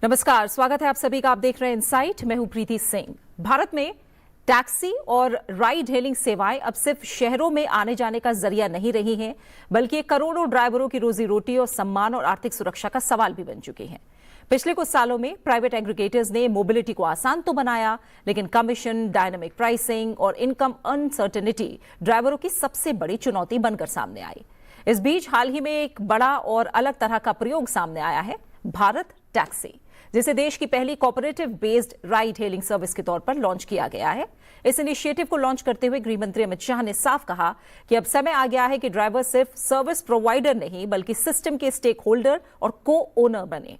नमस्कार, स्वागत है आप सभी का। आप देख रहे हैं इनसाइट। मैं हूं प्रीति सिंह। भारत में टैक्सी और राइड हेलिंग सेवाएं अब सिर्फ शहरों में आने जाने का जरिया नहीं रही हैं, बल्कि करोड़ों ड्राइवरों की रोजी रोटी और सम्मान और आर्थिक सुरक्षा का सवाल भी बन चुकी हैं। पिछले कुछ सालों में प्राइवेट एग्रीगेटर्स ने मोबिलिटी को आसान तो बनाया, लेकिन कमीशन, डायनामिक प्राइसिंग और इनकम अनसर्टेनिटी ड्राइवरों की सबसे बड़ी चुनौती बनकर सामने आई। इस बीच हाल ही में एक बड़ा और अलग तरह का प्रयोग सामने आया है, भारत टैक्सी, जिसे देश की पहली cooperative based ride hailing service के तौर पर लॉन्च किया गया है। इस इनिशिएटिव को लॉन्च करते हुए गृह मंत्री अमित शाह ने साफ कहा कि अब समय आ गया है कि ड्राइवर सिर्फ सर्विस प्रोवाइडर नहीं, बल्कि सिस्टम के स्टेक होल्डर और को ओनर बने।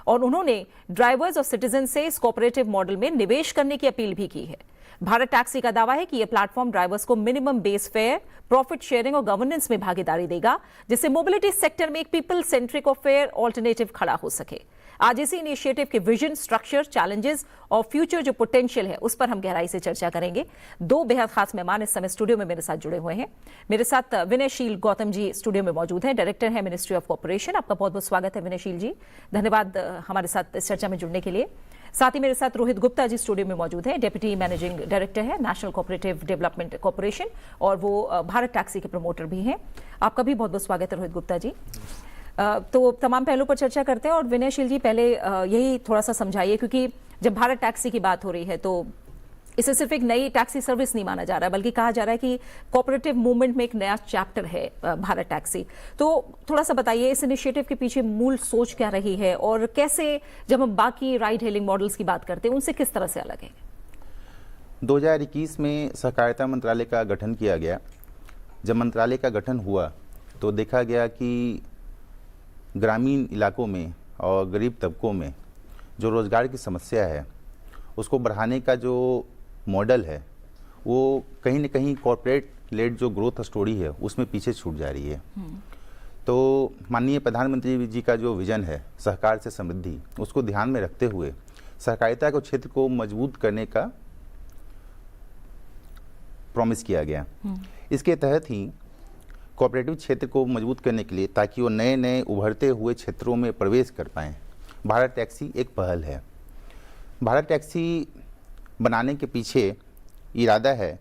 और उन्होंने ड्राइवर्स और सिटीजन से इस कोऑपरेटिव मॉडल में निवेश करने की अपील भी की है। भारत टैक्सी का दावा है कि यह प्लेटफॉर्म ड्राइवर्स को minimum base fare, profit sharing और गवर्नेंस में भागीदारी देगा, जिससे मोबिलिटी सेक्टर में एक पीपल सेंट्रिक और फेयर ऑल्टरनेटिव खड़ा हो सके। आज इसी इनिशिएटिव के विजन, स्ट्रक्चर, चैलेंजेस और फ्यूचर जो पोटेंशियल है, उस पर हम गहराई से चर्चा करेंगे। दो बेहद खास मेहमान इस समय स्टूडियो में मेरे साथ जुड़े हुए हैं। मेरे साथ विनयशील गौतम जी स्टूडियो में मौजूद हैं, डायरेक्टर हैं मिनिस्ट्री ऑफ कॉर्पोरेशन। आपका बहुत बहुत स्वागत है विनयशील जी, धन्यवाद हमारे साथ इस चर्चा में जुड़ने के लिए। साथ ही मेरे साथ रोहित गुप्ता जी स्टूडियो में मौजूद हैं, डेप्यूटी मैनेजिंग डायरेक्टर है नेशनल कोऑपरेटिव डेवलपमेंट कॉर्पोरेशन, और वो भारत टैक्सी के प्रमोटर भी हैं। आपका भी बहुत बहुत स्वागत है रोहित गुप्ता जी। तो तमाम पहलुओं पर चर्चा करते हैं। और विनयशील जी, पहले यही थोड़ा सा समझाइए, क्योंकि जब भारत टैक्सी की बात हो रही है तो इसे सिर्फ एक नई टैक्सी सर्विस नहीं माना जा रहा है, बल्कि कहा जा रहा है कि कोऑपरेटिव मूवमेंट में एक नया चैप्टर है भारत टैक्सी। तो थोड़ा सा बताइए, इस इनिशिएटिव के पीछे मूल सोच क्या रही है, और कैसे जब हम बाकी राइड हेलिंग मॉडल्स की बात करते हैं उनसे किस तरह से अलग है? 2021 में सहकारिता मंत्रालय का गठन किया गया। जब मंत्रालय का गठन हुआ तो देखा गया कि ग्रामीण इलाकों में और गरीब तबकों में जो रोज़गार की समस्या है, उसको बढ़ाने का जो मॉडल है, वो कहीं न कहीं कॉर्पोरेट लेड जो ग्रोथ स्टोरी है उसमें पीछे छूट जा रही है। तो माननीय प्रधानमंत्री जी का जो विजन है सहकार से समृद्धि, उसको ध्यान में रखते हुए सहकारिता के क्षेत्र को मजबूत करने का प्रॉमिस किया गया। इसके तहत ही कोऑपरेटिव क्षेत्र को मजबूत करने के लिए, ताकि वो नए नए उभरते हुए क्षेत्रों में प्रवेश कर पाएँ, भारत टैक्सी एक पहल है। भारत टैक्सी बनाने के पीछे इरादा है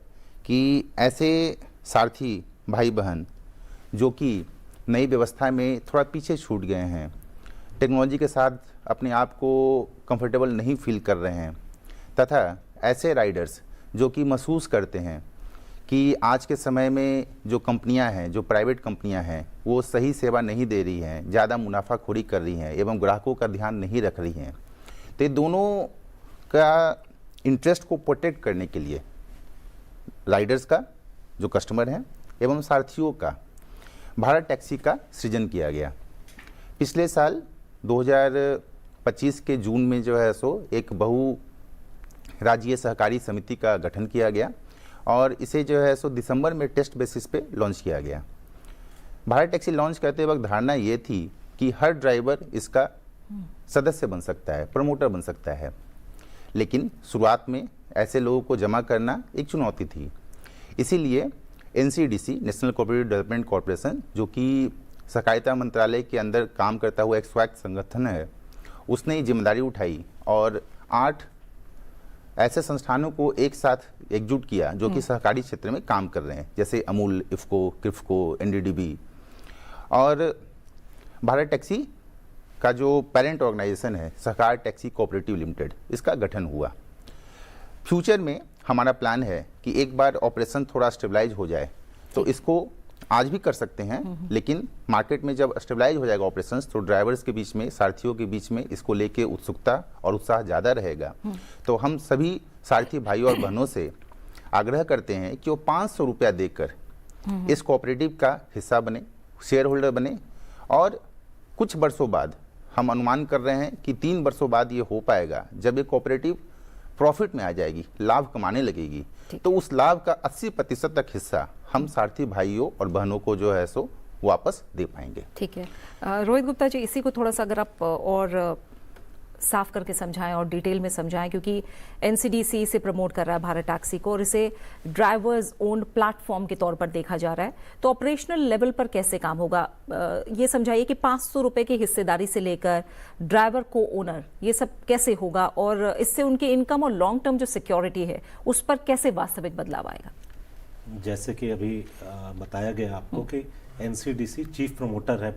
कि ऐसे सारथी भाई बहन जो कि नई व्यवस्था में थोड़ा पीछे छूट गए हैं, टेक्नोलॉजी के साथ अपने आप को कंफर्टेबल नहीं फील कर रहे हैं, तथा ऐसे राइडर्स जो कि महसूस करते हैं कि आज के समय में जो कंपनियां हैं, जो प्राइवेट कंपनियां हैं, वो सही सेवा नहीं दे रही हैं, ज़्यादा मुनाफाखोरी कर रही हैं एवं ग्राहकों का ध्यान नहीं रख रही हैं। तो ये दोनों का इंटरेस्ट को प्रोटेक्ट करने के लिए राइडर्स का जो कस्टमर हैं एवं सारथियों का भारत टैक्सी का सृजन किया गया। पिछले साल 2025 के जून में जो है सो एक बहु राज्यीय सहकारी समिति का गठन किया गया, और इसे जो है सो दिसंबर में टेस्ट बेसिस पे लॉन्च किया गया। भारत टैक्सी लॉन्च करते वक्त धारणा ये थी कि हर ड्राइवर इसका सदस्य बन सकता है, प्रमोटर बन सकता है, लेकिन शुरुआत में ऐसे लोगों को जमा करना एक चुनौती थी। इसीलिए NCDC, national cooperative development corporation, जो कि सहकारिता मंत्रालय के अंदर काम करता हुआ एक स्वायत्त संगठन है, उसने जिम्मेदारी उठाई और 8 ऐसे संस्थानों को एक साथ एकजुट किया जो कि सहकारी क्षेत्र में काम कर रहे हैं, जैसे अमूल, इफ्को, क्रिफ्को, NDDB। और भारत टैक्सी का जो पेरेंट ऑर्गेनाइजेशन है, सहकार टैक्सी कोऑपरेटिव लिमिटेड, इसका गठन हुआ। फ्यूचर में हमारा प्लान है कि एक बार ऑपरेशन थोड़ा स्टेबलाइज हो जाए तो इसको आज भी कर सकते हैं, लेकिन मार्केट में जब स्टेबलाइज हो जाएगा ऑपरेशंस, तो ड्राइवर्स के बीच में, सारथियों के बीच में इसको लेके उत्सुकता और उत्साह ज़्यादा रहेगा। तो हम सभी सारथी भाइयों और बहनों से आग्रह करते हैं कि वो 500 रुपया देकर इस कोऑपरेटिव का हिस्सा बने, शेयर होल्डर बने, और कुछ वर्षों बाद, हम अनुमान कर रहे हैं कि 3 वर्षों बाद ये हो पाएगा, जब ये कोऑपरेटिव प्रॉफिट में आ जाएगी, लाभ कमाने लगेगी, तो उस लाभ का 80% तक हिस्सा हम सारथी भाइयों और बहनों को जो है सो वापस दे पाएंगे। ठीक है। रोहित गुप्ता जी, इसी को थोड़ा सा अगर आप और साफ करके समझाएं और डिटेल में समझाएं, क्योंकि एनसीडीसी इसे प्रमोट कर रहा है भारत टैक्सी को और इसे ड्राइवर्स ओन प्लेटफॉर्म के तौर पर देखा जा रहा है। तो ऑपरेशनल लेवल पर कैसे काम होगा, ये समझाइए कि 500 रुपए की हिस्सेदारी से लेकर ड्राइवर को ओनर, ये सब कैसे होगा और इससे उनकी इनकम और लॉन्ग टर्म जो सिक्योरिटी है उस पर कैसे वास्तविक बदलाव आएगा। जैसे कि अभी बताया गया आपको कि एनसीडीसी चीफ प्रमोटर है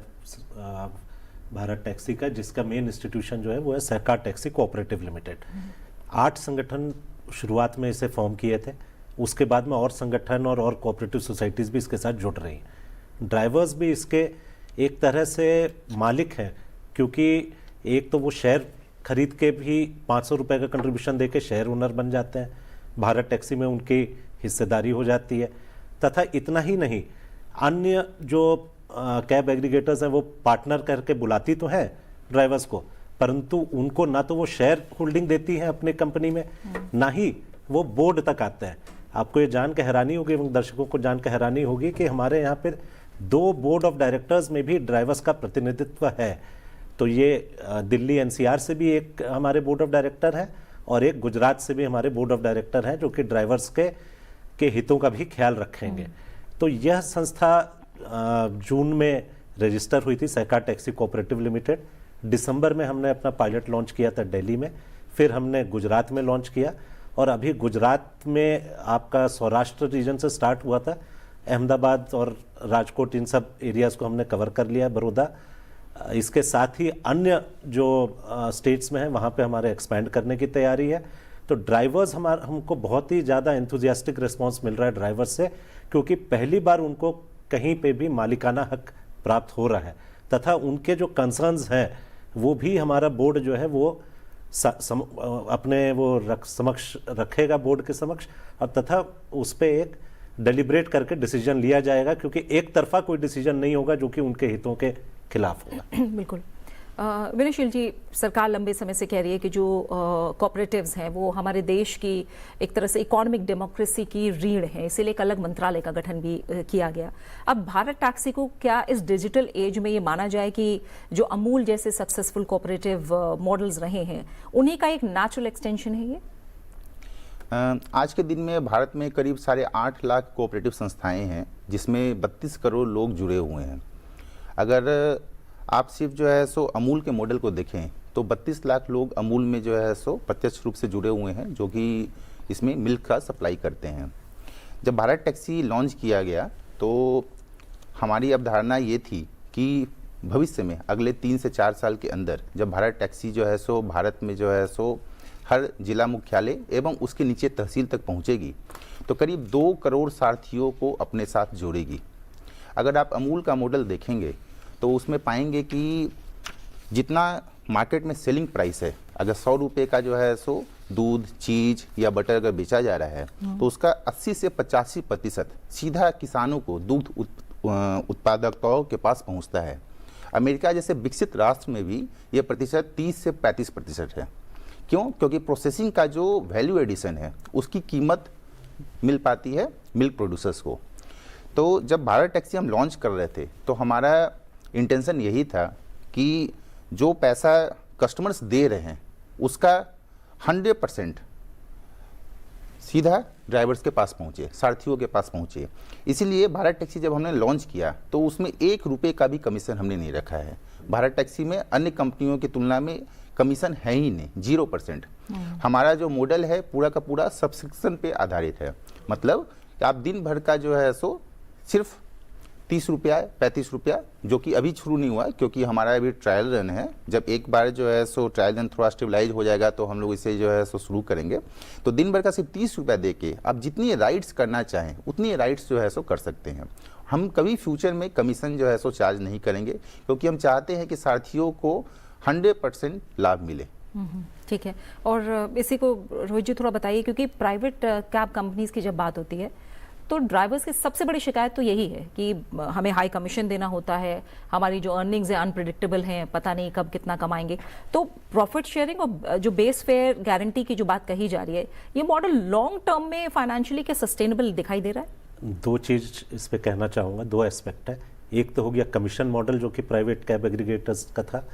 भारत टैक्सी का, जिसका मेन इंस्टीट्यूशन जो है वो है सहकार टैक्सी कोऑपरेटिव लिमिटेड। 8 संगठन शुरुआत में इसे फॉर्म किए थे, उसके बाद में और संगठन और कोऑपरेटिव सोसाइटीज़ भी इसके साथ जुड़ रही हैं। ड्राइवर्स भी इसके एक तरह से मालिक हैं, क्योंकि एक तो वो शेयर खरीद के भी 500 रुपये का कंट्रीब्यूशन दे के शेयर ओनर बन जाते हैं, भारत टैक्सी में उनकी हिस्सेदारी हो जाती है। तथा इतना ही नहीं, अन्य जो कैब एग्रीगेटर्स हैं वो पार्टनर करके बुलाती तो है ड्राइवर्स को, परंतु उनको ना तो वो शेयर होल्डिंग देती है अपनी कंपनी में, ना ही वो बोर्ड तक आते हैं। आपको ये जान के हैरानी होगी एवं दर्शकों को जान के हैरानी होगी कि हमारे यहाँ पे 2 बोर्ड ऑफ डायरेक्टर्स में भी ड्राइवर्स का प्रतिनिधित्व है। तो ये दिल्ली एनसीआर से भी एक हमारे बोर्ड ऑफ डायरेक्टर है और एक गुजरात से भी हमारे बोर्ड ऑफ डायरेक्टर हैं, जो कि ड्राइवर्स के हितों का भी ख्याल रखेंगे। तो यह संस्था जून में रजिस्टर हुई थी, सहकार टैक्सी कोऑपरेटिव लिमिटेड। दिसंबर में हमने अपना पायलट लॉन्च किया था दिल्ली में, फिर हमने गुजरात में लॉन्च किया और अभी गुजरात में आपका सौराष्ट्र रीजन से स्टार्ट हुआ था, अहमदाबाद और राजकोट इन सब एरियाज़ को हमने कवर कर लिया, बड़ौदा। इसके साथ ही अन्य जो स्टेट्स में हैं वहाँ पे हमारे एक्सपैंड करने की तैयारी है। तो ड्राइवर्स हमको बहुत ही ज़्यादा एंथुजियास्टिक रिस्पांस मिल रहा है ड्राइवर्स से, क्योंकि पहली बार उनको कहीं पे भी मालिकाना हक प्राप्त हो रहा है तथा उनके जो कंसर्न्स हैं वो भी हमारा बोर्ड जो है वो अपने वो समक्ष रखेगा, बोर्ड के समक्ष, और तथा उस पर एक डेलिब्रेट करके डिसीजन लिया जाएगा, क्योंकि एक तरफा कोई डिसीजन नहीं होगा जो कि उनके हितों के खिलाफ होगा। बिल्कुल। विनयशील जी, सरकार लंबे समय से कह रही है कि जो कोऑपरेटिव्स हैं वो हमारे देश की एक तरह से इकोनॉमिक डेमोक्रेसी की रीढ़ है, इसीलिए एक अलग मंत्रालय का गठन भी किया गया। अब भारत टैक्सी को क्या इस डिजिटल एज में ये माना जाए कि जो अमूल जैसे सक्सेसफुल कोऑपरेटिव मॉडल्स रहे हैं उन्हीं का एक नेचुरल एक्सटेंशन है ये? आज के दिन में भारत में करीब 8.5 लाख कोऑपरेटिव संस्थाएं हैं, जिसमें 32 करोड़ लोग जुड़े हुए हैं। अगर आप सिर्फ जो है सो अमूल के मॉडल को देखें तो 32 लाख लोग अमूल में जो है सो प्रत्यक्ष रूप से जुड़े हुए हैं, जो कि इसमें मिल्क का सप्लाई करते हैं। जब भारत टैक्सी लॉन्च किया गया तो हमारी अवधारणा ये थी कि भविष्य में अगले 3 से 4 साल के अंदर जब भारत टैक्सी जो है सो भारत में जो है सो हर जिला मुख्यालय एवं उसके नीचे तहसील तक पहुँचेगी तो करीब 2 करोड़ सारथियों को अपने साथ जोड़ेगी। अगर आप अमूल का मॉडल देखेंगे तो उसमें पाएंगे कि जितना मार्केट में सेलिंग प्राइस है, अगर 100 रुपये का जो है सो दूध, चीज़ या बटर अगर बेचा जा रहा है तो उसका 80 से 85% सीधा किसानों को, दूध उत्पादकों के पास पहुंचता है। अमेरिका जैसे विकसित राष्ट्र में भी यह प्रतिशत 30 से 35% है। क्यों? क्योंकि प्रोसेसिंग का जो वैल्यू एडिशन है उसकी कीमत मिल पाती है मिल्क प्रोड्यूसर्स को। तो जब भारत टैक्सी हम लॉन्च कर रहे थे तो हमारा इंटेंशन यही था कि जो पैसा कस्टमर्स दे रहे हैं उसका 100% सीधा ड्राइवर्स के पास पहुँचे, सारथियों के पास पहुँचे। इसीलिए भारत टैक्सी जब हमने लॉन्च किया तो उसमें 1 रुपये का भी कमीशन हमने नहीं रखा है। भारत टैक्सी में अन्य कंपनियों की तुलना में कमीशन है ही नहीं, 0%। हमारा जो मॉडल है पूरा का पूरा सब्सक्रिप्शन पे आधारित है। मतलब आप दिन भर का जो है सो सिर्फ 30 रुपया, 35 रुपया, जो कि अभी शुरू नहीं हुआ क्योंकि हमारा अभी ट्रायल रन है। जब एक बार जो है सो ट्रायल रन थोड़ा स्टेबलाइज हो जाएगा तो हम लोग इसे जो है सो शुरू करेंगे। तो दिन भर का सिर्फ 30 रुपया दे के आप जितनी राइड्स करना चाहें उतनी राइड्स जो है सो कर सकते हैं। हम कभी फ्यूचर में कमीशन जो है सो चार्ज नहीं करेंगे, क्योंकि हम चाहते हैं कि सारथियों को 100% लाभ मिले। ठीक है। और इसी को रोहित जी थोड़ा बताइए, क्योंकि प्राइवेट कैब कंपनीज की जब बात होती है तो ड्राइवर्स की सबसे बड़ी शिकायत तो यही है कि हमें हाई कमीशन देना होता है, हमारी जो अर्निंग्स है अनप्रिडिक्टेबल हैं, पता नहीं कब कितना कमाएंगे। तो प्रॉफिट शेयरिंग और जो बेस फेयर गारंटी की जो बात कही जा रही है, ये मॉडल लॉन्ग टर्म में फाइनेंशियली क्या सस्टेनेबल दिखाई दे रहा है? 2 चीज़ इस पर कहना चाहूँगा, 2 एस्पेक्ट है। एक तो हो गया कमीशन मॉडल जो कि प्राइवेट कैब एग्रीगेटर्स का था,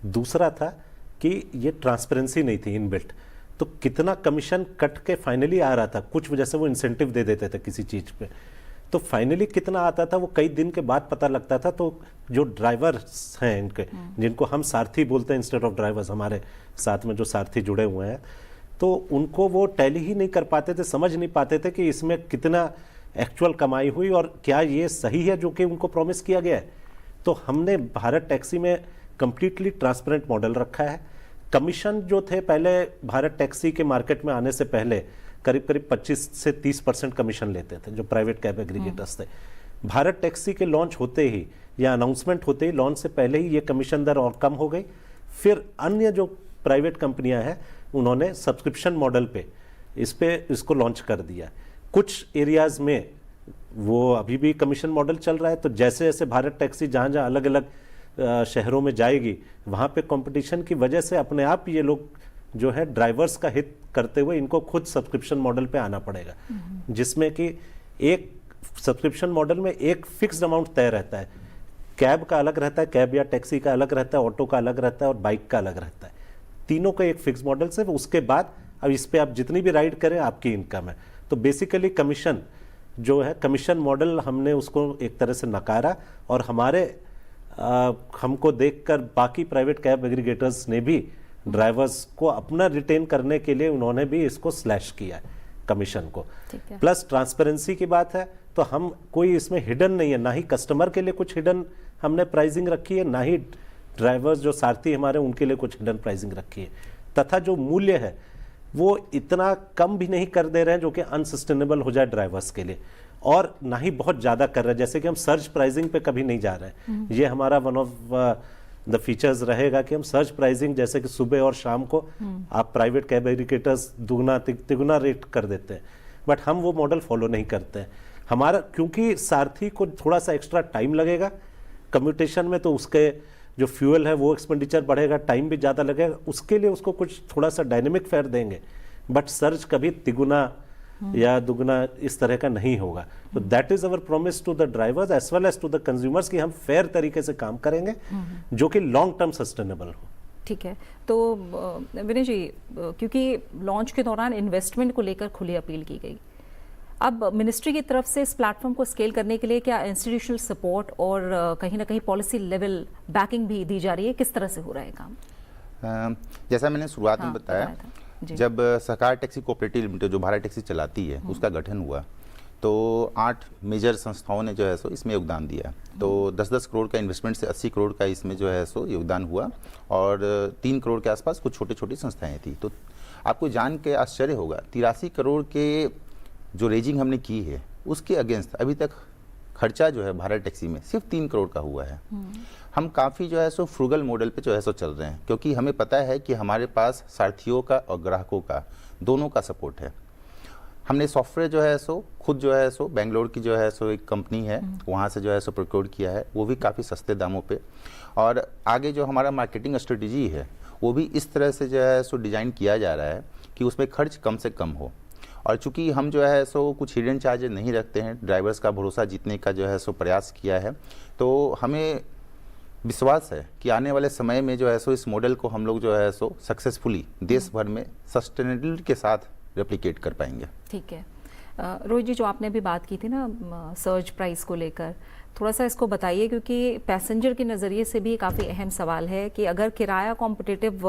दूसरा था कि ये ट्रांसपेरेंसी नहीं थी इनबिल्ट। तो कितना कमीशन कट के फाइनली आ रहा था, कुछ वजह से वो इंसेंटिव दे देते थे किसी चीज़ पे, तो फाइनली कितना आता था वो कई दिन के बाद पता लगता था। तो जो ड्राइवर्स हैं इनके, जिनको हम सारथी बोलते हैं इंस्टेड ऑफ ड्राइवर्स, हमारे साथ में जो सारथी जुड़े हुए हैं, तो उनको वो टैली ही नहीं कर पाते थे, समझ नहीं पाते थे कि इसमें कितना एक्चुअल कमाई हुई और क्या ये सही है जो कि उनको प्रॉमिस किया गया है। तो हमने भारत टैक्सी में कंप्लीटली ट्रांसपेरेंट मॉडल रखा है। कमीशन जो थे पहले भारत टैक्सी के मार्केट में आने से पहले करीब करीब 25 से 30% कमीशन लेते थे जो प्राइवेट कैब एग्रीगेटर्स थे। भारत टैक्सी के लॉन्च होते ही या अनाउंसमेंट होते ही, लॉन्च से पहले ही ये कमीशन दर और कम हो गई। फिर अन्य जो प्राइवेट कंपनियां हैं उन्होंने सब्सक्रिप्शन मॉडल पे इसको लॉन्च कर दिया। कुछ एरियाज में वो अभी भी कमीशन मॉडल चल रहा है। तो जैसे जैसे भारत टैक्सी जहाँ जहाँ अलग अलग शहरों में जाएगी, वहाँ पे कंपटीशन की वजह से अपने आप ये लोग जो है ड्राइवर्स का हित करते हुए इनको खुद सब्सक्रिप्शन मॉडल पे आना पड़ेगा, जिसमें कि एक सब्सक्रिप्शन मॉडल में एक फिक्स्ड अमाउंट तय रहता है। कैब का अलग रहता है, कैब या टैक्सी का अलग रहता है, ऑटो का अलग रहता है और बाइक का अलग रहता है। तीनों का एक फिक्स मॉडल से, उसके बाद अब इस पे आप जितनी भी राइड करें आपकी इनकम है। तो बेसिकली कमीशन जो है, कमीशन मॉडल हमने उसको एक तरह से नकारा और हमको देखकर बाकी प्राइवेट कैब एग्रीगेटर्स ने भी ड्राइवर्स को अपना रिटेन करने के लिए उन्होंने भी इसको स्लैश किया है कमीशन को। प्लस ट्रांसपेरेंसी की बात है तो हम कोई इसमें हिडन नहीं है, ना ही कस्टमर के लिए कुछ हिडन हमने प्राइसिंग रखी है, ना ही ड्राइवर्स जो सारथी हमारे उनके लिए कुछ हिडन प्राइसिंग रखी है। तथा जो मूल्य है वो इतना कम भी नहीं कर दे रहे हैं जो कि अनसस्टेनेबल हो जाए ड्राइवर्स के लिए, और ना ही बहुत ज़्यादा कर रहे हैं, जैसे कि हम सर्च प्राइसिंग पे कभी नहीं जा रहे हैं। ये हमारा वन ऑफ द फीचर्स रहेगा कि हम सर्च प्राइसिंग, जैसे कि सुबह और शाम को आप प्राइवेट कैब एग्रीगेटर्स दुगना तिगुना रेट कर देते हैं, बट हम वो मॉडल फॉलो नहीं करते हैं। हमारा क्योंकि सारथी को थोड़ा सा एक्स्ट्रा टाइम लगेगा कम्यूटेशन में, तो उसके जो फ्यूल है वो एक्सपेंडिचर बढ़ेगा, टाइम भी ज़्यादा लगेगा, उसके लिए उसको कुछ थोड़ा सा डायनेमिक फेयर देंगे, बट सर्च कभी तिगुना या दुगना इस तरह का नहीं होगा। तो that is our promise to the drivers as well as to the consumers कि हम फेयर तरीके से काम करेंगे जो कि लॉन्ग टर्म सस्टेनेबल हो। ठीक है, तो विनय जी, क्योंकि लॉन्च के दौरान इन्वेस्टमेंट को लेकर खुली अपील की गई, अब मिनिस्ट्री की तरफ से इस प्लेटफॉर्म को स्केल करने के लिए क्या इंस्टीट्यूशनल सपोर्ट और कहीं ना कहीं पॉलिसी लेवल बैकिंग भी दी जा रही है? किस तरह से हो रहा है काम? जैसा मैंने शुरुआत में बताया, जब सहकार टैक्सी कोऑपरेटिव लिमिटेड जो भारत टैक्सी चलाती है उसका गठन हुआ तो 8 मेजर संस्थाओं ने जो है सो इसमें योगदान दिया। तो 10-10 करोड़ का इन्वेस्टमेंट से 80 करोड़ का इसमें जो है सो योगदान हुआ और 3 करोड़ के आसपास कुछ छोटी छोटी संस्थाएं थी। तो आपको जान के आश्चर्य होगा 83 करोड़ के जो रेजिंग हमने की है उसके अगेंस्ट अभी तक खर्चा जो है भारत टैक्सी में सिर्फ 3 करोड़ का हुआ है। हम काफ़ी जो है सो फ्रूगल मॉडल पे जो है सो चल रहे हैं, क्योंकि हमें पता है कि हमारे पास सारथियों का और ग्राहकों का दोनों का सपोर्ट है। हमने सॉफ्टवेयर जो है सो खुद जो है सो बेंगलोर की जो है सो एक कंपनी है वहाँ से जो है सो प्रोक्योर किया है, वो भी काफ़ी सस्ते दामों पे। और आगे जो हमारा मार्केटिंग स्ट्रेटजी है वो भी इस तरह से जो है सो डिज़ाइन किया जा रहा है कि उसमें खर्च कम से कम हो। और चूंकि हम जो है सो कुछ हिडन चार्जेस नहीं रखते हैं, ड्राइवर्स का भरोसा जीतने का जो है सो प्रयास किया है, तो हमें विश्वास है कि आने वाले समय में जो है सो इस मॉडल को हम लोग जो है सो सक्सेसफुली देश भर में सस्टेनेबिलिटी के साथ रेप्लिकेट कर पाएंगे। ठीक है, रोहित जी, जो आपने भी बात की थी ना सर्ज प्राइस को लेकर, थोड़ा सा इसको बताइए, क्योंकि पैसेंजर के नज़रिए से भी काफ़ी अहम सवाल है कि अगर किराया कॉम्पिटिटिव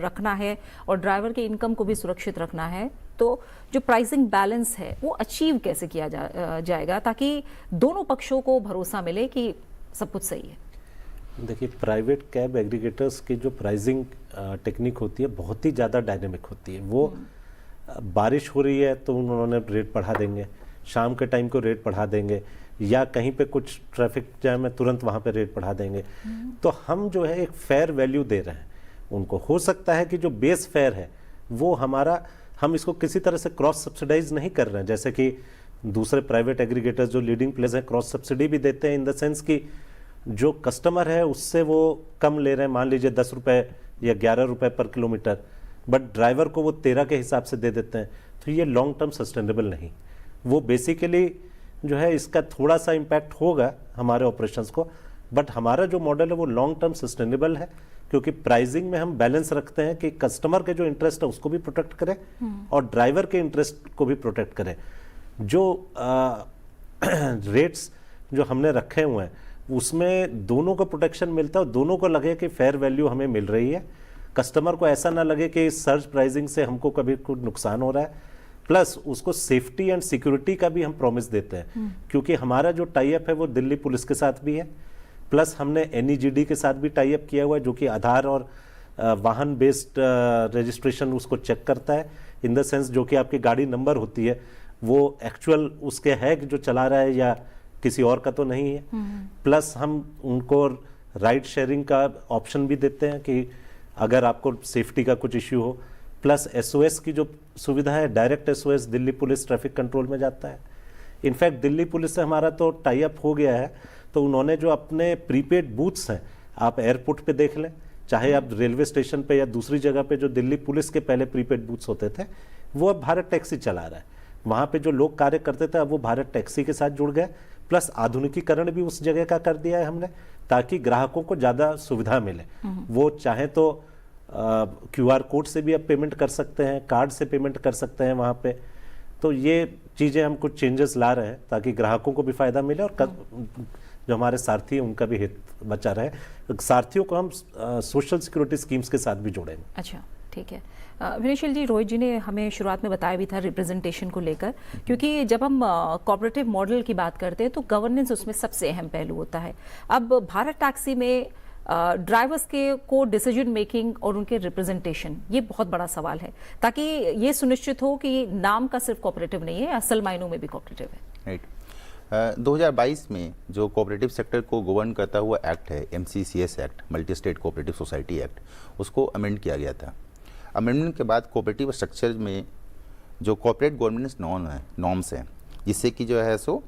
रखना है और ड्राइवर की इनकम को भी सुरक्षित रखना है तो जो प्राइसिंग बैलेंस है वो अचीव कैसे किया जाएगा ताकि दोनों पक्षों को भरोसा मिले कि सब कुछ सही है? देखिए, प्राइवेट कैब एग्रीगेटर्स की जो प्राइसिंग टेक्निक होती है बहुत ही ज़्यादा डायनेमिक होती है। वो बारिश हो रही है तो उन्होंने रेट बढ़ा देंगे, शाम के टाइम को रेट बढ़ा देंगे, या कहीं पे कुछ ट्रैफिक जैम है तुरंत वहाँ पे रेट बढ़ा देंगे। तो हम जो है एक फेयर वैल्यू दे रहे हैं उनको। हो सकता है कि जो बेस फेयर है वो हमारा, हम इसको किसी तरह से क्रॉस सब्सिडाइज नहीं कर रहे हैं, जैसे कि दूसरे प्राइवेट एग्रीगेटर्स जो लीडिंग प्लेयर्स हैं क्रॉस सब्सिडी भी देते हैं, इन द सेंस कि जो कस्टमर है उससे वो कम ले रहे हैं, मान लीजिए 10 रुपये या 11 रुपये पर किलोमीटर, बट ड्राइवर को वो 13 के हिसाब से दे देते हैं। तो ये लॉन्ग टर्म सस्टेनेबल नहीं। वो बेसिकली जो है इसका थोड़ा सा इम्पैक्ट होगा हमारे ऑपरेशंस को, बट हमारा जो मॉडल है वो लॉन्ग टर्म सस्टेनेबल है, क्योंकि प्राइसिंग में हम बैलेंस रखते हैं कि कस्टमर के जो इंटरेस्ट है उसको भी प्रोटेक्ट करें और ड्राइवर के इंटरेस्ट को भी प्रोटेक्ट करें। जो रेट्स जो हमने रखे हुए हैं उसमें दोनों को प्रोटेक्शन मिलता है और दोनों को लगे कि फेयर वैल्यू हमें मिल रही है। कस्टमर को ऐसा ना लगे कि इस सर्ज प्राइसिंग से हमको कभी कुछ नुकसान हो रहा है, प्लस उसको सेफ्टी एंड सिक्योरिटी का भी हम प्रॉमिस देते हैं, क्योंकि हमारा जो टाई अप है वो दिल्ली पुलिस के साथ भी है, प्लस हमने NEGD के साथ भी टाई अप किया हुआ है जो कि आधार और वाहन बेस्ड रजिस्ट्रेशन उसको चेक करता है, इन द सेंस जो कि आपकी गाड़ी नंबर होती है वो एक्चुअल उसके है कि जो चला रहा है या किसी और का तो नहीं है। प्लस हम उनको राइड शेयरिंग का ऑप्शन भी देते हैं कि अगर आपको सेफ्टी का कुछ इश्यू हो, प्लस SOS की जो सुविधा है, direct SOS Delhi police traffic control में जाता है। इनफैक्ट दिल्ली पुलिस से हमारा तो टाई अप हो गया है, तो उन्होंने जो अपने प्रीपेड बूथ्स हैं, आप एयरपोर्ट पे देख लें, चाहे आप रेलवे स्टेशन पे या दूसरी जगह पे, जो दिल्ली पुलिस के पहले प्रीपेड बूथ्स होते थे वो अब भारत टैक्सी चला रहा है। वहाँ पे जो लोग कार्य करते थे अब वो भारत टैक्सी के साथ जुड़ गए, प्लस आधुनिकीकरण भी उस जगह का कर दिया है हमने, ताकि ग्राहकों को ज़्यादा सुविधा मिले। वो चाहे तो QR कोड से भी अब पेमेंट कर सकते हैं, कार्ड से पेमेंट कर सकते हैं वहाँ पे। तो ये चीज़ें हम कुछ चेंजेस ला रहे हैं ताकि ग्राहकों को भी फायदा मिले और जो हमारे सारथी हैं उनका भी हित बचा रहे। सारथियों को हम सोशल सिक्योरिटी स्कीम्स के साथ भी जोड़ेंगे। अच्छा, ठीक है। विनयशील जी, रोहित जी ने हमें शुरुआत में बताया भी था रिप्रेजेंटेशन को लेकर, क्योंकि जब हम कोऑपरेटिव मॉडल की बात करते हैं तो गवर्नेंस उसमें सबसे अहम पहलू होता है। अब भारत टैक्सी में ड्राइवर्स के को डिसीजन मेकिंग और उनके रिप्रेजेंटेशन, ये बहुत बड़ा सवाल है, ताकि ये सुनिश्चित हो कि नाम का सिर्फ कोऑपरेटिव नहीं है, असल मायनों में भी कोऑपरेटिव है। राइट। 2022 में जो कोऑपरेटिव सेक्टर को गवर्न करता हुआ एक्ट है, MCCS act, multi state cooperative society act, उसको अमेंड किया गया था। अमेंडमेंट के बाद कोऑपरेटिव स्ट्रक्चर में जो कॉर्पोरेट गवर्नेंस नॉर्म्स हैं, जिससे कि जो है सो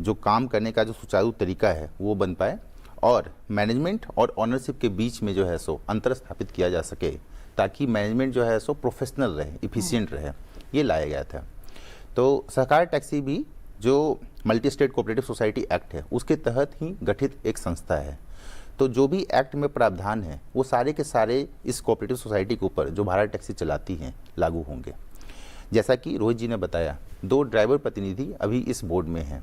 जो काम करने का जो सुचारू तरीका है वो बन पाए और मैनेजमेंट और ऑनरशिप के बीच में जो है सो अंतर स्थापित किया जा सके, ताकि मैनेजमेंट जो है सो प्रोफेशनल रहे, इफिशिएंट रहे, ये लाया गया था। तो सहकार टैक्सी भी जो multi state cooperative society act है उसके तहत ही गठित एक संस्था है। तो जो भी एक्ट में प्रावधान है वो सारे के सारे इस कोऑपरेटिव सोसाइटी के ऊपर जो भारत टैक्सी चलाती हैं लागू होंगे। जैसा कि रोहित जी ने बताया, 2 ड्राइवर प्रतिनिधि अभी इस बोर्ड में हैं।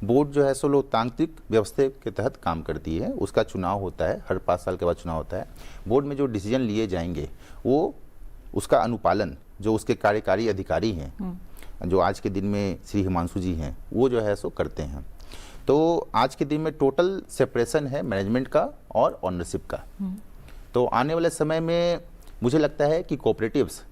बोर्ड जो है सो लोकतांत्रिक व्यवस्था के तहत काम करती है, उसका चुनाव होता है, हर 5 साल के बाद चुनाव होता है। बोर्ड में जो डिसीजन लिए जाएंगे वो उसका अनुपालन जो उसके कार्यकारी अधिकारी हैं, जो आज के दिन में श्री हिमांशु जी हैं, वो जो है सो करते हैं। तो आज के दिन में टोटल सेपरेशन है मैनेजमेंट का और ऑनरशिप का। तो आने वाले समय में मुझे लगता है कि कोऑपरेटिव्स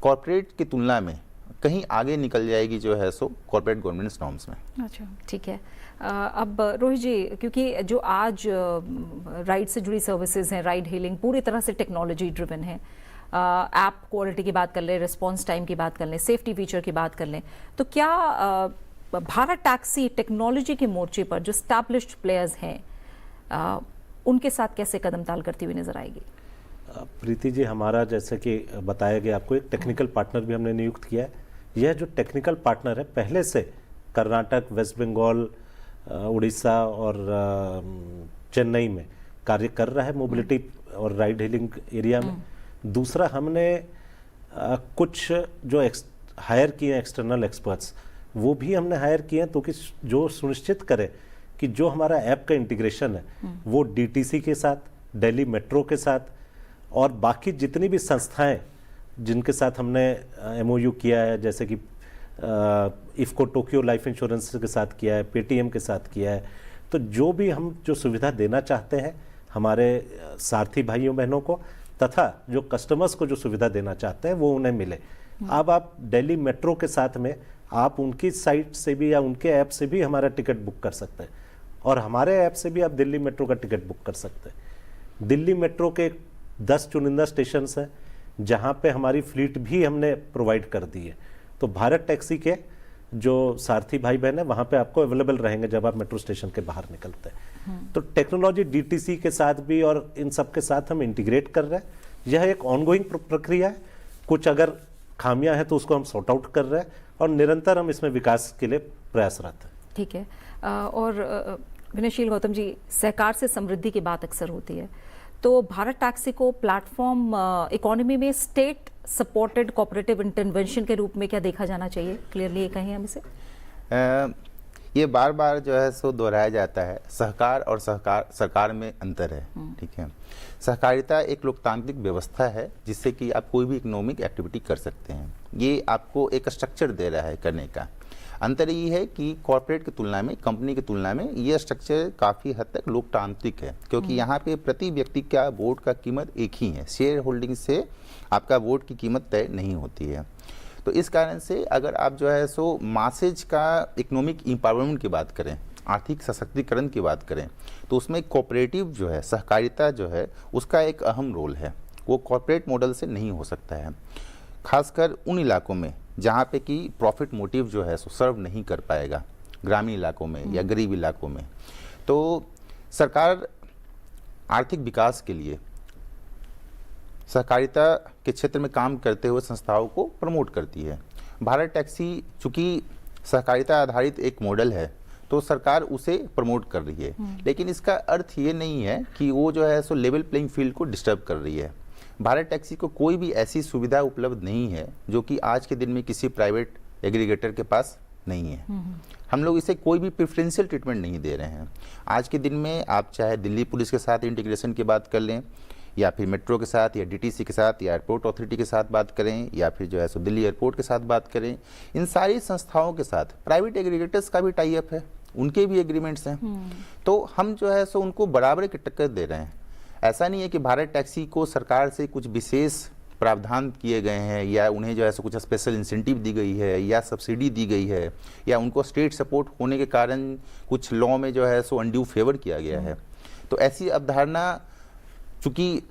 कॉर्पोरेट की तुलना में कहीं आगे निकल जाएगी जो है सो कॉर्पोरेट गवर्नेंस नॉर्म्स में। अच्छा, ठीक है। अब रोहित जी, क्योंकि जो आज राइड से जुड़ी सर्विसेज हैं, राइड हेलिंग पूरी तरह से टेक्नोलॉजी ड्रिवन है, ऐप क्वालिटी की बात कर लें, रिस्पॉन्स टाइम की बात कर लें, सेफ्टी फीचर की बात कर लें, तो क्या भारत टैक्सी टेक्नोलॉजी के मोर्चे पर जो स्टैब्लिश्ड प्लेयर्स हैं उनके साथ कैसे कदम ताल करती हुई नजर आएगी? प्रीति जी, हमारा जैसे कि बताया गया आपको, एक टेक्निकल पार्टनर भी हमने नियुक्त किया है। यह जो टेक्निकल पार्टनर है पहले से कर्नाटक, वेस्ट बंगाल, उड़ीसा और चेन्नई में कार्य कर रहा है मोबिलिटी और राइड हेलिंग एरिया में। दूसरा, हमने कुछ जो हायर किए एक्सटर्नल एक्सपर्ट्स, वो भी हमने हायर किए हैं, तो कि जो सुनिश्चित करे कि जो हमारा ऐप का इंटीग्रेशन है वो DTC के साथ, दिल्ली मेट्रो के साथ और बाकी जितनी भी संस्थाएं जिनके साथ हमने MOU किया है, जैसे कि इफ्को टोक्यो लाइफ इंश्योरेंस के साथ किया है, पेटीएम के साथ किया है, तो जो भी हम जो सुविधा देना चाहते हैं हमारे सारथी भाइयों बहनों को तथा जो कस्टमर्स को जो सुविधा देना चाहते हैं वो उन्हें मिले। अब आप दिल्ली मेट्रो के साथ में आप उनकी साइट से भी या उनके ऐप से भी हमारा टिकट बुक कर सकते हैं और हमारे ऐप से भी आप दिल्ली मेट्रो का टिकट बुक कर सकते हैं। दिल्ली मेट्रो के 10 चुनिंदा स्टेशन हैं जहां पे हमारी फ्लीट भी हमने प्रोवाइड कर दी है। तो भारत टैक्सी के जो सारथी भाई बहन है वहां पे आपको अवेलेबल रहेंगे जब आप मेट्रो स्टेशन के बाहर निकलते हैं। तो टेक्नोलॉजी DTC के साथ भी और इन सब के साथ हम इंटीग्रेट कर रहे हैं। यह एक ऑनगोइंग प्रक्रिया है, कुछ अगर खामियां हैं तो उसको हम सॉर्ट आउट कर रहे हैं और निरंतर हम इसमें विकास के लिए प्रयासरत हैं। ठीक है। और विनयशील गौतम जी, सहकार से समृद्धि की बात अक्सर होती है, तो भारत टैक्सी को प्लेटफॉर्म इकोनॉमी में स्टेट सपोर्टेड कोऑपरेटिव इंटरवेंशन के रूप में क्या देखा जाना चाहिए? क्लियरली ये कहें हम इसे। ये बार बार जो है सो दोहराया जाता है, सहकार और सरकार में अंतर है। ठीक है, सहकारिता एक लोकतांत्रिक व्यवस्था है जिससे कि आप कोई भी इकोनॉमिक एक्टिविटी कर सकते हैं। ये आपको एक स्ट्रक्चर दे रहा है करने का। अंतर ये है कि कॉर्पोरेट की तुलना में, कंपनी की तुलना में ये स्ट्रक्चर काफ़ी हद तक लोकतांत्रिक है, क्योंकि यहाँ पे प्रति व्यक्ति का वोट का कीमत एक ही है। शेयर होल्डिंग से आपका वोट की कीमत तय नहीं होती है। तो इस कारण से अगर आप जो है सो मासेज का इकोनॉमिक एम्पावरमेंट की बात करें, आर्थिक सशक्तिकरण की बात करें, तो उसमें कोऑपरेटिव जो है, सहकारिता जो है, उसका एक अहम रोल है। वो कॉर्पोरेट मॉडल से नहीं हो सकता है, खासकर उन इलाकों में जहाँ पे कि प्रॉफिट मोटिव जो है सो सर्व नहीं कर पाएगा, ग्रामीण इलाकों में या गरीब इलाकों में। तो सरकार आर्थिक विकास के लिए सहकारिता के क्षेत्र में काम करते हुए संस्थाओं को प्रमोट करती है। भारत टैक्सी चूँकि सहकारिता आधारित एक मॉडल है, तो सरकार उसे प्रमोट कर रही है, लेकिन इसका अर्थ ये नहीं है कि वो जो है सो लेवल प्लेइंग फील्ड को डिस्टर्ब कर रही है। भारत टैक्सी को कोई भी ऐसी सुविधा उपलब्ध नहीं है जो कि आज के दिन में किसी प्राइवेट एग्रीगेटर के पास नहीं है। हम लोग इसे कोई भी प्रेफरेंशियल ट्रीटमेंट नहीं दे रहे हैं। आज के दिन में आप चाहे दिल्ली पुलिस के साथ इंटीग्रेशन की बात कर लें, या फिर मेट्रो के साथ, या डीटीसी के साथ, या एयरपोर्ट अथॉरिटी के साथ बात करें, या फिर जो है सो दिल्ली एयरपोर्ट के साथ बात करें, इन सारी संस्थाओं के साथ प्राइवेट एग्रीगेटर्स का भी टाई अप है, उनके भी एग्रीमेंट्स हैं। तो हम जो है सो उनको बराबर की टक्कर दे रहे हैं। ऐसा नहीं है कि भारत टैक्सी को सरकार से कुछ विशेष प्रावधान किए गए हैं, या उन्हें जो है सो कुछ स्पेशल इंसेंटिव दी गई है, या सब्सिडी दी गई है, या उनको स्टेट सपोर्ट होने के कारण कुछ लॉ में जो है सो अनड्यू फेवर किया गया है। तो ऐसी अवधारणा चूँकि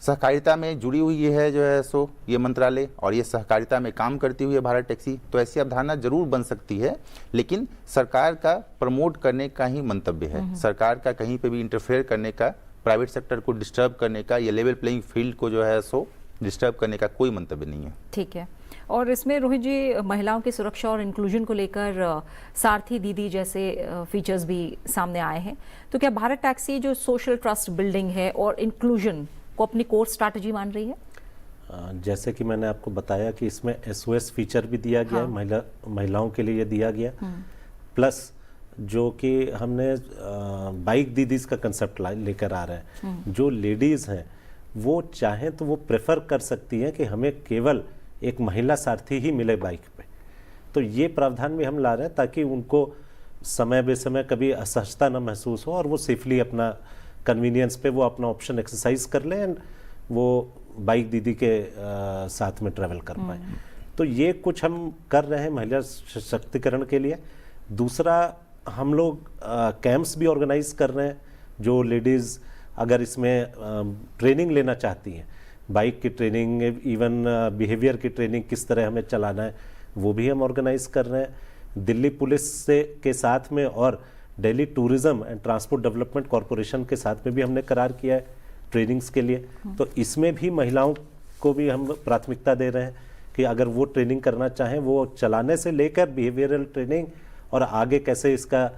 सहकारिता में जुड़ी हुई है जो है सो ये मंत्रालय, और ये सहकारिता में काम करती हुई है भारत टैक्सी, तो ऐसी अवधारणा जरूर बन सकती है, लेकिन सरकार का प्रमोट करने का ही मंतव्य है। सरकार का कहीं पे भी इंटरफेयर करने का, प्राइवेट सेक्टर को डिस्टर्ब करने का, या लेवल प्लेइंग फील्ड को जो है सो डिस्टर्ब करने का कोई मंतव्य नहीं है। ठीक है। और इसमें रोहित जी, महिलाओं की सुरक्षा और इंक्लूजन को लेकर सारथी दीदी जैसे फीचर्स भी सामने आए हैं। तो क्या भारत टैक्सी जो सोशल ट्रस्ट बिल्डिंग है और इंक्लूजन को अपनी कोर स्ट्रैटेजी मान रही है? जैसे कि मैंने आपको बताया कि इसमें SOS फीचर भी दिया गया है, महिलाओं के लिए दिया गया, प्लस जो कि हमने बाइक दीदीज का कंसेप्ट लेकर आ रहे हैं। जो लेडीज हैं वो चाहें तो वो प्रेफर कर सकती हैं कि हमें केवल एक महिला सारथी ही मिले बाइक पे। तो ये प्रावधान भी हम ला रहे हैं ताकि उनको समय बेसमय कभी असहजता न महसूस हो, और वो सेफली अपना कन्वीनियंस पे वो अपना ऑप्शन एक्सरसाइज कर लें एंड वो बाइक दीदी के साथ में ट्रैवल कर पाए। तो ये कुछ हम कर रहे हैं महिला सशक्तिकरण के लिए। दूसरा, हम लोग कैंप्स भी ऑर्गेनाइज कर रहे हैं। जो लेडीज़ अगर इसमें ट्रेनिंग लेना चाहती हैं, बाइक की ट्रेनिंग, इवन बिहेवियर की ट्रेनिंग किस तरह हमें चलाना है, वो भी हम ऑर्गेनाइज कर रहे हैं। दिल्ली पुलिस से के साथ में और Delhi tourism and transport development corporation के साथ में भी हमने करार किया है ट्रेनिंग्स के लिए। तो इसमें भी महिलाओं को भी हम प्राथमिकता दे रहे हैं कि अगर वो ट्रेनिंग करना चाहें, वो चलाने से लेकर बिहेवियरल ट्रेनिंग और आगे कैसे इसका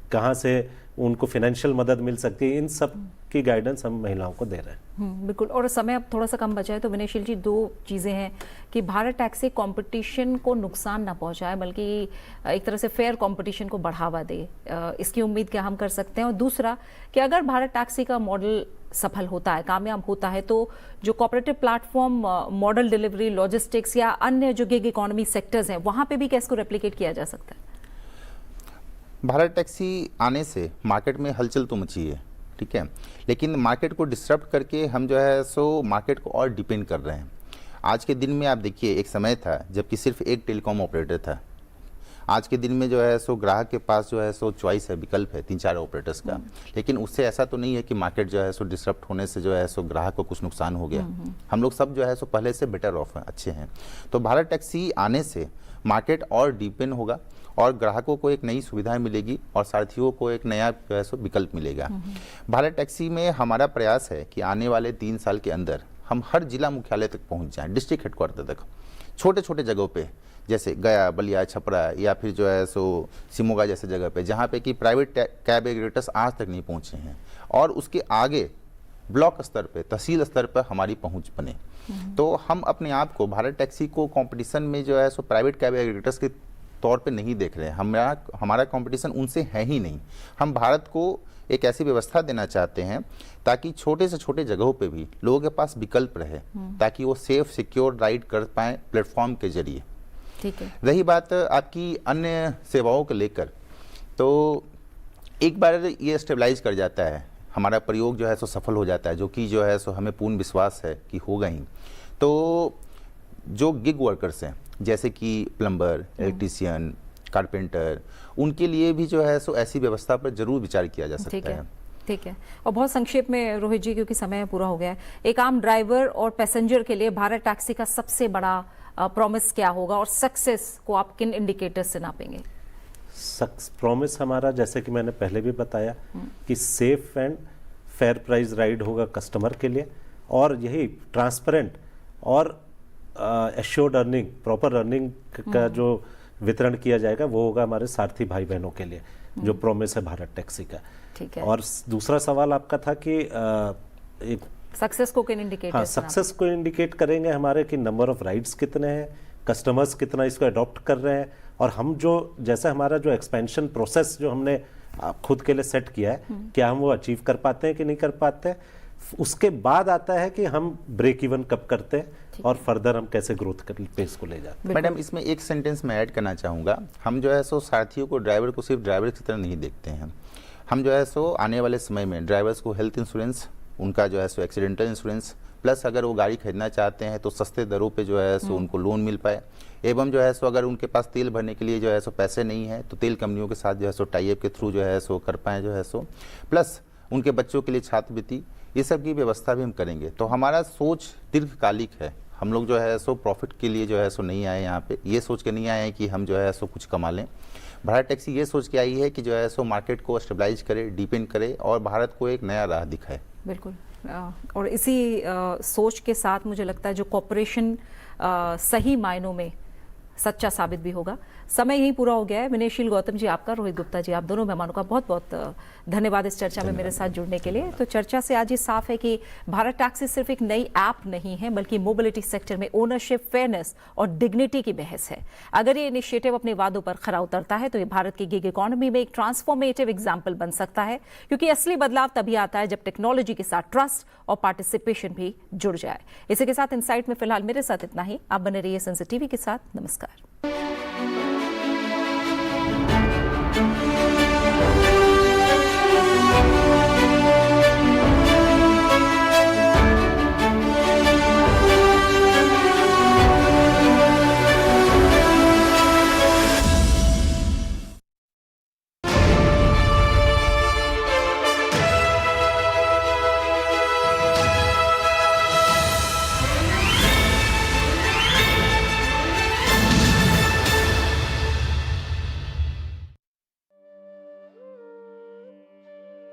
कहाँ से उनको फाइनेंशियल मदद मिल सकती है, इन सब की गाइडेंस हम महिलाओं को दे रहे हैं। बिल्कुल। और समय अब थोड़ा सा कम बचा है, तो विनयशील जी, दो चीज़ें हैं कि भारत टैक्सी कंपटीशन को नुकसान ना पहुंचाए, बल्कि एक तरह से फेयर कंपटीशन को बढ़ावा दे, इसकी उम्मीद क्या हम कर सकते हैं? और दूसरा कि अगर भारत टैक्सी का मॉडल सफल होता है, कामयाब होता है, तो जो cooperative platform model delivery, logistics या अन्य जो गिग इकोनॉमी सेक्टर्स हैं, वहाँ पर भी क्या इसको रेप्लिकेट किया जा सकता है? भारत टैक्सी आने से मार्केट में हलचल तो मची है, ठीक है, लेकिन मार्केट को डिस्टर्ब करके हम जो है सो मार्केट को और डिपेंड कर रहे हैं। आज के दिन में आप देखिए, एक समय था जबकि सिर्फ एक टेलीकॉम ऑपरेटर था। आज के दिन में जो है सो ग्राहक के पास जो है सो चॉइस है, विकल्प है 3-4 ऑपरेटर्स का। लेकिन उससे ऐसा तो नहीं है कि मार्केट जो है सो डिस्टर्ब होने से जो है सो ग्राहक को कुछ नुकसान हो गया। हम लोग सब जो है सो पहले से बेटर ऑफ हैं, अच्छे हैं। तो भारत टैक्सी आने से मार्केट और डीपेन होगा, और ग्राहकों को एक नई सुविधा मिलेगी, और सारथियों को एक नया जो है सो विकल्प मिलेगा। भारत टैक्सी में हमारा प्रयास है कि आने वाले 3 साल के अंदर हम हर जिला मुख्यालय तक पहुंच जाएं, डिस्ट्रिक्ट हेडक्वार्टर तक, छोटे छोटे जगहों पे जैसे गया, बलिया, छपरा या फिर जो है सो सिमोगा जैसे जगह पे जहाँ पे कि प्राइवेट कैब एग्रीगेटर्स आज तक नहीं पहुँचे हैं, और उसके आगे ब्लॉक स्तर पे, तहसील स्तर पर हमारी पहुँच बने। तो हम अपने आप को, भारत टैक्सी को कंपटीशन में जो है सो प्राइवेट कैब एग्रीगेटर्स के तौर पे नहीं देख रहे हैं। हमारा कंपटीशन उनसे है ही नहीं। हम भारत को एक ऐसी व्यवस्था देना चाहते हैं ताकि छोटे से छोटे जगहों पे भी लोगों के पास विकल्प रहे, ताकि वो सेफ सिक्योर राइड कर पाएँ प्लेटफॉर्म के जरिए। ठीक है। रही बात आपकी अन्य सेवाओं को लेकर, तो एक बार ये स्टेबलाइज कर जाता है, हमारा प्रयोग जो है सो सफल हो जाता है, जो कि जो है सो हमें पूर्ण विश्वास है कि होगा ही। तो जो गिग वर्कर्स हैं जैसे कि प्लम्बर, इलेक्ट्रीशियन, कारपेंटर, उनके लिए भी जो है सो ऐसी व्यवस्था पर जरूर विचार किया जा सकता है। ठीक है। और बहुत संक्षेप में रोहित जी, क्योंकि समय पूरा हो गया है, एक आम ड्राइवर और पैसेंजर के लिए भारत टैक्सी का सबसे बड़ा प्रॉमिस क्या होगा और सक्सेस को आप किन इंडिकेटर्स से नापेंगे? प्रॉमिस हमारा, जैसे कि मैंने पहले भी बताया, कि safe and fair price ride होगा कस्टमर के लिए, और यही ट्रांसपेरेंट और एश्योर्ड अर्निंग, प्रॉपर अर्निंग का जो वितरण किया जाएगा वो होगा हमारे सारथी भाई बहनों के लिए, जो प्रॉमिस है भारत टैक्सी का। ठीक है। और दूसरा सवाल आपका था कि एक सक्सेस को किन इंडिकेटर्स? हाँ, सक्सेस को इंडिकेट करेंगे हमारे कि नंबर ऑफ राइड्स कितने हैं, कस्टमर्स कितना इसको अडॉप्ट कर रहे हैं, और हम जो जैसे हमारा जो एक्सपेंशन प्रोसेस जो हमने खुद के लिए सेट किया है, क्या हम वो अचीव कर पाते हैं कि नहीं कर पाते हैं। उसके बाद आता है कि हम ब्रेक इवन कब करते हैं और फर्दर हम कैसे ग्रोथ पेस को ले जाते हैं। मैडम, इसमें एक सेंटेंस मैं ऐड करना चाहूँगा। हम जो है सो सारथियों को, ड्राइवर को सिर्फ ड्राइवर की तरह नहीं देखते हैं। हम जो है सो आने वाले समय में ड्राइवर्स को हेल्थ इंश्योरेंस, उनका जो है सो एक्सीडेंटल इंश्योरेंस, प्लस अगर वो गाड़ी खरीदना चाहते हैं तो सस्ते दरों पे जो है सो उनको लोन मिल पाए, एवं जो है सो अगर उनके पास तेल भरने के लिए जो है सो पैसे नहीं है तो तेल कंपनियों के साथ जो है सो टाई अप के थ्रू जो है सो कर पाएँ जो है सो, प्लस उनके बच्चों के लिए छात्रवृत्ति, ये सब की व्यवस्था भी हम करेंगे। तो हमारा सोच दीर्घकालिक है। हम लोग जो है सो प्रॉफिट के लिए जो है सो नहीं आए यहाँ पे, ये सोच के नहीं आए हैं कि हम जो है सो कुछ कमा लें। भारत टैक्सी ये सोच के आई है कि जो है सो मार्केट को स्टेबलाइज करे, डीपेंड करे और भारत को एक नया राह दिखाए। बिल्कुल। और इसी सोच के साथ मुझे लगता है जो कॉर्पोरेशन सही मायनों में सच्चा साबित भी होगा। समय यही पूरा हो गया है। विनयशील गौतम जी आपका, रोहित गुप्ता जी, आप दोनों मेहमानों का बहुत बहुत धन्यवाद इस चर्चा में मेरे साथ जुड़ने के लिए। तो चर्चा से आज ये साफ है कि भारत टैक्सी सिर्फ एक नई ऐप नहीं है, बल्कि मोबिलिटी सेक्टर में ओनरशिप, फेयरनेस और डिग्निटी की बहस है। अगर ये इनिशिएटिव अपने वादों पर खरा उतरता है तो ये भारत की गिग इकोनॉमी में एक ट्रांसफॉर्मेटिव एग्जाम्पल बन सकता है, क्योंकि असली बदलाव तभी आता है जब टेक्नोलॉजी के साथ ट्रस्ट और पार्टिसिपेशन भी जुड़ जाए। इसी के साथ इनसाइट में फिलहाल मेरे साथ इतना ही। आप बने रहिए सेंसिटिव के साथ। नमस्कार।